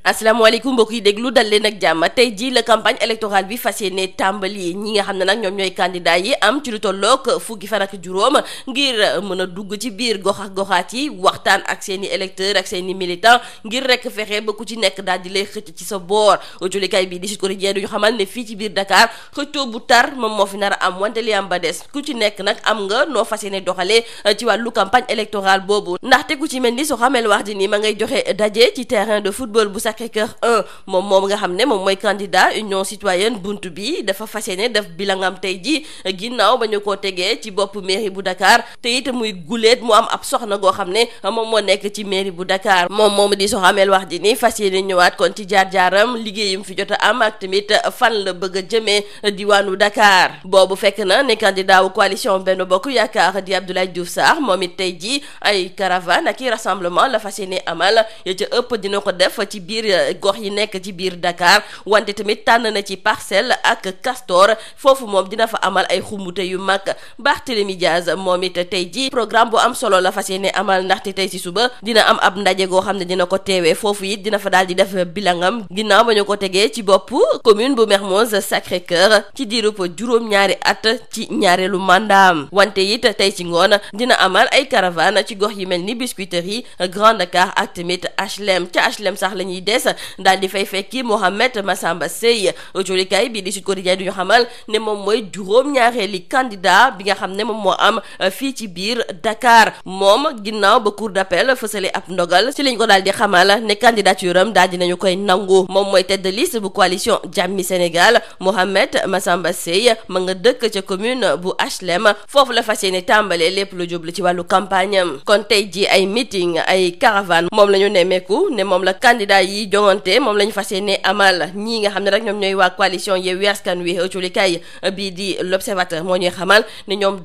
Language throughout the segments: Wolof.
asalaamaaleykum mbokk yi déglu dal leen ak jàmm tey jii la campagne électorale bi fas yéene tàmbali ñi nga xam ne nag ñoom ñooy candidat yi am ci lu tolloog fukki fan ak juróom ngir mën a dugg ci biir gox ak goxaat yi waxtaan ak seen i électeurs ak seen i militants ngir rek fexe ba ku ci nekk daal di lay xëcc ci sa boor. julikaay bi di Sud Quotidien du ñu xamal ne fii ci biir Dakar xëccoo bu tar moom moo fi nar a am wante li am ba des ku ci nekk nag am nga noo fas yéene doxalee ci wàllu campagne électorale boobu ndaxte ku ci mel ni soo xamel wax di ni ma ngay joxe daje ci terrain de football bu Sacré-Cœur 1 moom nga xam ne moom mooy candidat Union Citoyenne buntu bi dafa fas yéene def bilangam tey ji ginnaaw ba ñu koo tegee ci bopp mairie bu Dakar te it muy guléet mu am ab soxna goo xam ne moom moo nekk ci mairie bu Dakar moom di soo xamel wax di ni fas yéene ñëwaat kon ci jaar-jaaram liggéeyum fi jot a am ak tamit fan la bëgg a jëmee diwaanu Dakar boobu fekk na ne candidat wu coalition Benno Bokk Yaakaar di Abdoulaye Diouf Sarr moom it tey ji ay caravane ak i rassemblement la fas yéene amal ya ca ëpp dina ko def ci biir gox yi nekk ci biir Dakar wante tamit tànn na ci Parcelles ak Castor foofu moom dina fa amal ay xumbute yu mag Barthélémy Diaz moom it tey ji programme bu am solo la fas yéene amal ndaxte tey si suba dina am ab ndaje goo xam ne dina ko teewee foofu it dina fa daal di def bilangam ginnaaw ba ñu ko tegee ci bopp commune bu Mermoz Sacré-Cœur ci diirub juróom-ñaari at ci ñaareelu mandaam wante it tey ci ngoon dina amal ay caravane ci gox yi mel ni Biscuiterie Grand Dakar ak tamit HLM ca HLM sax la ñuy des daal di fay fekki Mohamed Massamba Seye jolikaay bi di Sud Quotidien du ñu xamal ne moom mooy juróom-ñaareeli candidat bi nga xam ne moom moo am fii ci biir Dakar moom ginnaaw ba cour d'appel fësale ab ndogal ci lañ ko daal di xamal ne candidature am daal dinañu koy nangu moom mooy tête de liste bu coalition Jàmmi Sénégal Mohamed Massamba Seye ma nga dëkk ca commune bu HLM foofu la fas yéene tàmbalee lépp lu jublu ci wàllu campagne am kon tey ji ay meeting ay caravane moom la ñu nemmeeku ne moom la candidat yi jongante moom la ñu fas yéene amal ñii nga xam ne rek ñoom ñooy waa coalition Yewwi Askan Wi culikaay bii di l'Observateur moo ñuy xamal ne ñoom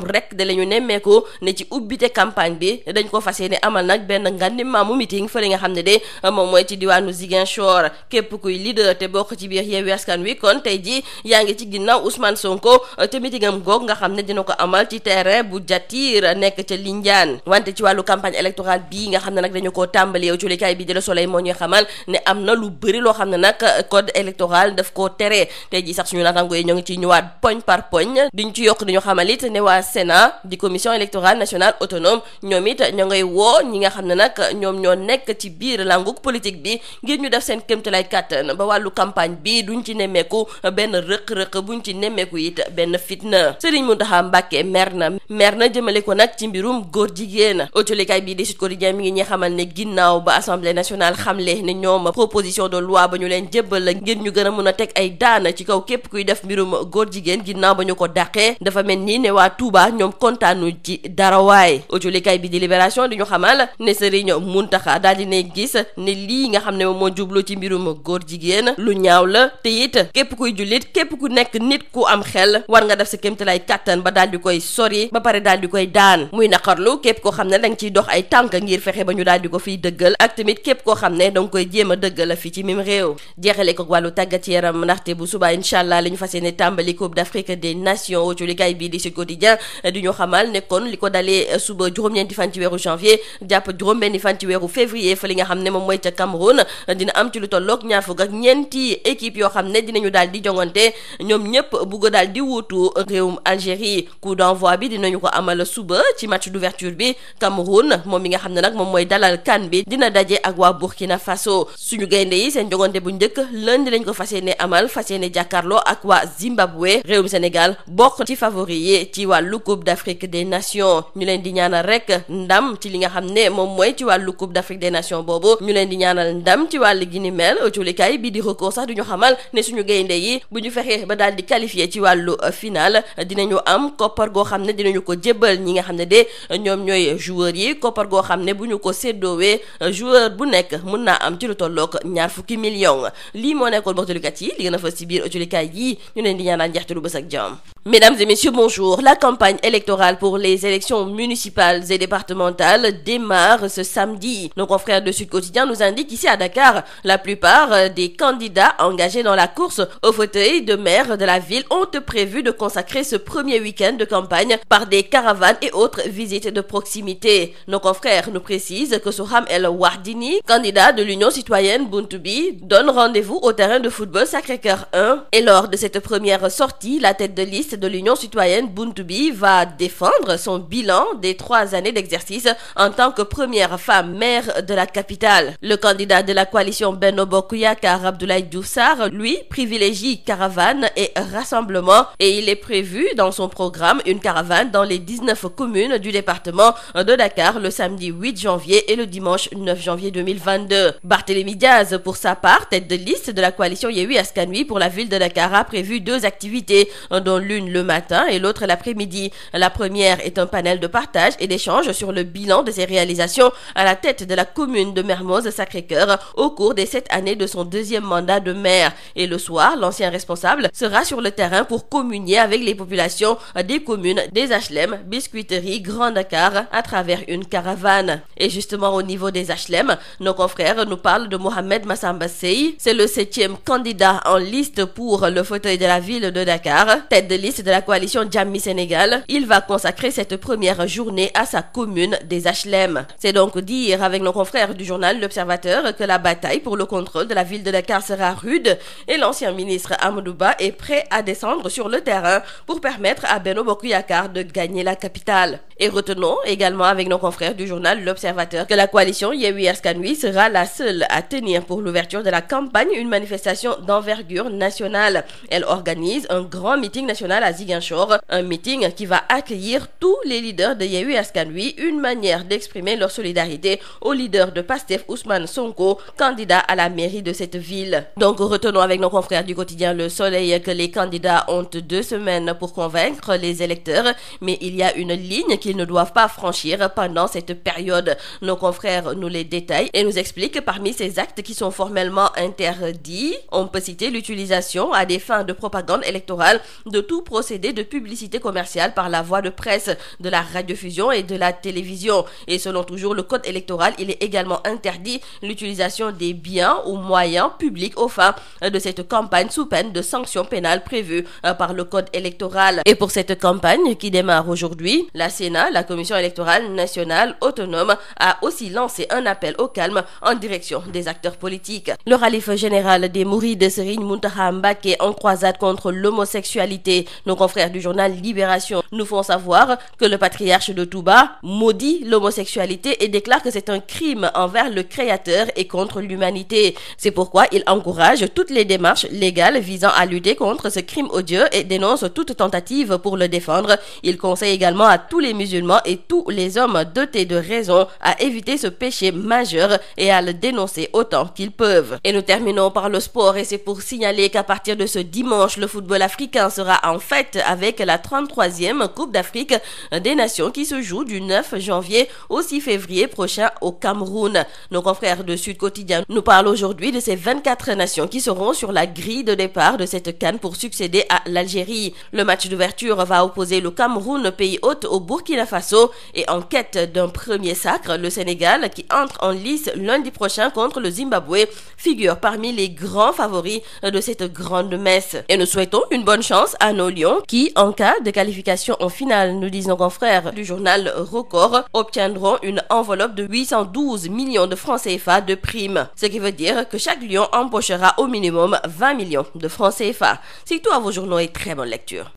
rek da la ñu nemmeeku ne ci ubbite campagne bi dañ ko fas yéene amal nag benn ngandi maamu meeting fële nga xam ne de moom mooy ci diwaanu Ziguinchor képp kuy leader te bokk ci biir Yewwi Askan Wi kon tey ji yaa ngi ci ginnaaw Ousmane Sonko te meeting am goog nga xam ne dina ko amal ci terrain bu Jatir nekk ca Lindiane wante ci wàllu campagne électorale bii nga xam ne nag dañu koo tàmbali yow culikaay bi di Le Soleil moo ñuy xamal ne am na lu bëri loo xam ne nag code électoral daf koo tere tey ji sax suñu naataango yi ñoo ngi ciy ñëwaat poñ par poñ diñ ci yokk dañu xamal it ne waa Sénat di commission électorale nationale autonome ñoom it ñoo ngay woo ñi nga xam ne nag ñoom ñoo nekk ci biir langug politique bi ngir ñu def seen kéemtalaay kàttan ba wàllu campagne bi duñ ci nemmeeku benn rëq-rëq buñ ci nemmeeku it benn fitna Serigne Mountakha Mbacké mer na jëmale ko nag ci mbirum góor jigéen autolikaay bii di Sud Quotidien mi ngi ñuy xamal ne ginnaaw ba assemblée nationale xamle ne ñoom proposition de loi ba ñu leen jébbal la ngir ñu gën a mën a teg ay daan ci kaw képp kuy def mbirum góor jigéen ginnaaw ba ñu ko dàqee dafa mel ni ne waa Touba ñoom kontaanu ci dara waay autolikaay bi di Libération di ñu xamal ne Serigne Mountakha daal di ne gis ne lii nga xam ne moom moo jublu ci mbirum góor jigéen lu ñaaw la te it képp kuy jullit képp ku nekk nit ku am xel war nga def sa kéemtalaay kàttan ba daal di koy sori ba pare daal di koy daan muy naqarlu képp koo xam ne danga ciy dox ay tànk ngir fexe ba ñu daal di ko fiy dëggal ak tamit képp koo xam ne danga koy jéem a dëggal fii ci mim réew jeexale ko wàllu tàggat yaram ndaxte bu subaa incha allah la ñu fas yéene tàmbali Coupe d'Afrique des Nations ci liggéey bii di Sud Quotidien di ñu xamal ne kon li ko dalee suba juróom-ñeenti fan ci weeru janvier jàpp juróom-benni fan ci weeru février fa li nga xam ne moom mooy ca Cameroun dina am ci lu tolloog ñaar fukk ak ñeenti équipe yoo xam ne dinañu daal di jongante ñoom ñëpp bugg daal di wuutu réewum Algérie coup d'envoi bi dinañu ko amal suba ci match d'ouverture bi Cameroun moom mi nga xam ne nag moom mooy dalal CAN bi dina daje ak waa Burkina Faso suñu gaynde yi seen jongante bu njëkk lundi lañ ko fas yéene amal fas yéene jàkkaarloo ak waa Zimbabwe réewum Sénégal bokk ci favori yi ci wàllu Coupe d'Afrique des Nations ñu leen di ñaanal rek ndam ci li nga xam ne moom mooy ci wàllu Coupe d'Afrique des Nations boobu ñu leen di ñaanal ndam ci wàllu gi ni mel culikaay bi di record sax duñu xamal ne suñu gaynde yi bu ñu fexee ba daal di qualifié ci wàllu final dinañu am koppar goo xam ne dinañu ko jébbal ñi nga xam ne de ñoom ñooy joueurs yi koppar goo xam ne bu ñu ko séddoowee joueur bu nekk mën naa am ci lu tolloog ñaar fukki millions lii moo nekkoon boxtulukat yi li gën a fës ci biir culikaay yi ñu leen di ñaanal njeextalu bës ak jàmm. Mesdames et messieurs, bonjour. La campagne électorale pour les élections municipales et départementales démarre ce samedi. Nos confrères de Sud Quotidien nous indiquent ici à Dakar, la plupart des candidats engagés dans la course au fauteuil de maire de la ville ont prévu de consacrer ce premier week-end de campagne par des caravanes et autres visites de proximité. Nos confrères nous précisent que Soham El Wardini, candidat de l'Union l'Union citoyenne Buntu Bi donne rendez-vous au terrain de football Sacré-Cœur 1 et lors de cette première sortie, la tête de liste de l'Union citoyenne Buntu Bi va défendre son bilan des 3 années d'exercice en tant que première femme maire de la capitale. Le candidat de la coalition Benno Bokk Yakaar, Abdoulaye Diouf Sarr, lui, privilégie caravane et rassemblement et il est prévu dans son programme une caravane dans les 19 communes du département de Dakar le samedi 8 janvier et le dimanche 9 janvier 2022. Barthélémy Diaz, pour sa part, tête de liste de la coalition Yewwi Askan Wi pour la ville de Dakar, a prévu 2 activités, dont l'une le matin et l'autre l'après-midi. La première est un panel de partage et d'échange sur le bilan de ses réalisations à la tête de la commune de Mermoz Sacré-Cœur au cours des 7 années de son 2e mandat de maire. Et le soir, l'ancien responsable sera sur le terrain pour communier avec les populations des communes des HLM, Biscuiterie, Grand Dakar à travers une caravane. Et justement au niveau des HLM, nos confrères nous parlent de Mohamed Massamba Sey. C'est le 7e candidat en liste pour le fauteuil de la ville de Dakar, tête de liste de la coalition Jammi Sénégal. Il va consacrer cette première journée à sa commune des HLM. C'est donc dire avec nos confrères du journal L'Observateur que la bataille pour le contrôle de la ville de Dakar sera rude et l'ancien ministre Amadou Ba est prêt à descendre sur le terrain pour permettre à Benno Bokk Yakaar de gagner la capitale. Et retenons également avec nos confrères du journal L'Observateur que la coalition Yewwi Askan Wi sera la seule à tenir pour l'ouverture de la campagne une manifestation d'envergure nationale. Elle organise un grand meeting national à Ziguinchor, un meeting qui va accueillir tous les leaders de Yewwi Askan Wi, une manière d'exprimer leur solidarité au leader de Pastef Ousmane Sonko, candidat à la mairie de cette ville. Donc retenons avec nos confrères du quotidien Le Soleil que les candidats ont 2 semaines pour convaincre les électeurs, mais il y a une ligne qu'ils ne doivent pas franchir pendant cette période. Nos confrères nous les détaillent et nous expliquent que parmi ces actes qui sont formellement interdits, on peut citer l'utilisation à des fins de propagande électorale de tout procédé de publicité commerciale par la voie de presse, de la radiodiffusion et de la télévision. Et selon toujours le code électoral, il est également interdit l'utilisation des biens ou moyens publics aux fins de cette campagne sous peine de sanctions pénales prévues par le code électoral. Et pour cette campagne qui démarre aujourd'hui, la Sénat, la Commission électorale nationale autonome, a aussi lancé un appel au calme en direction des acteurs politiques. Le khalife général des Mourides, Serigne Mountakha Mbacké, en croisade contre l'homosexualité. Nos confrères du journal Libération nous font savoir que le patriarche de Touba maudit l'homosexualité et déclare que c'est un crime envers le Créateur et contre l'humanité. C'est pourquoi il encourage toutes les démarches légales visant à lutter contre ce crime odieux et dénonce toute tentative pour le défendre. Il conseille également à tous les musulmans et tous les hommes dotés de raison à éviter ce péché majeur et à le dénoncer autant qu'ils peuvent. Et nous terminons par le sport et c'est pour signaler qu'à partir de ce dimanche, le football africain sera en fête avec la 33e Coupe d'Afrique des Nations qui se joue du 9 janvier au 6 février prochain au Cameroun. Nos confrères de Sud Quotidien nous parlent aujourd'hui de ces 24 nations qui seront sur la grille de départ de cette CAN pour succéder à l'Algérie. Le match d'ouverture va opposer le Cameroun, pays hôte, au Burkina Faso et en quête d'un premier sacre, le Sénégal, qui entre en lice lundi prochain contre le Zimbabwe, figure parmi les grands favoris de cette grande messe. Et nous souhaitons une bonne chance à nos Lions qui, en cas de qualification en finale, nous disent nos confrères du journal Record, obtiendront une enveloppe de 812 millions de francs CFA de primes. Ce qui veut dire que chaque Lion empochera au minimum 20 millions de francs CFA. C'est tout à vos journaux et très bonne lecture.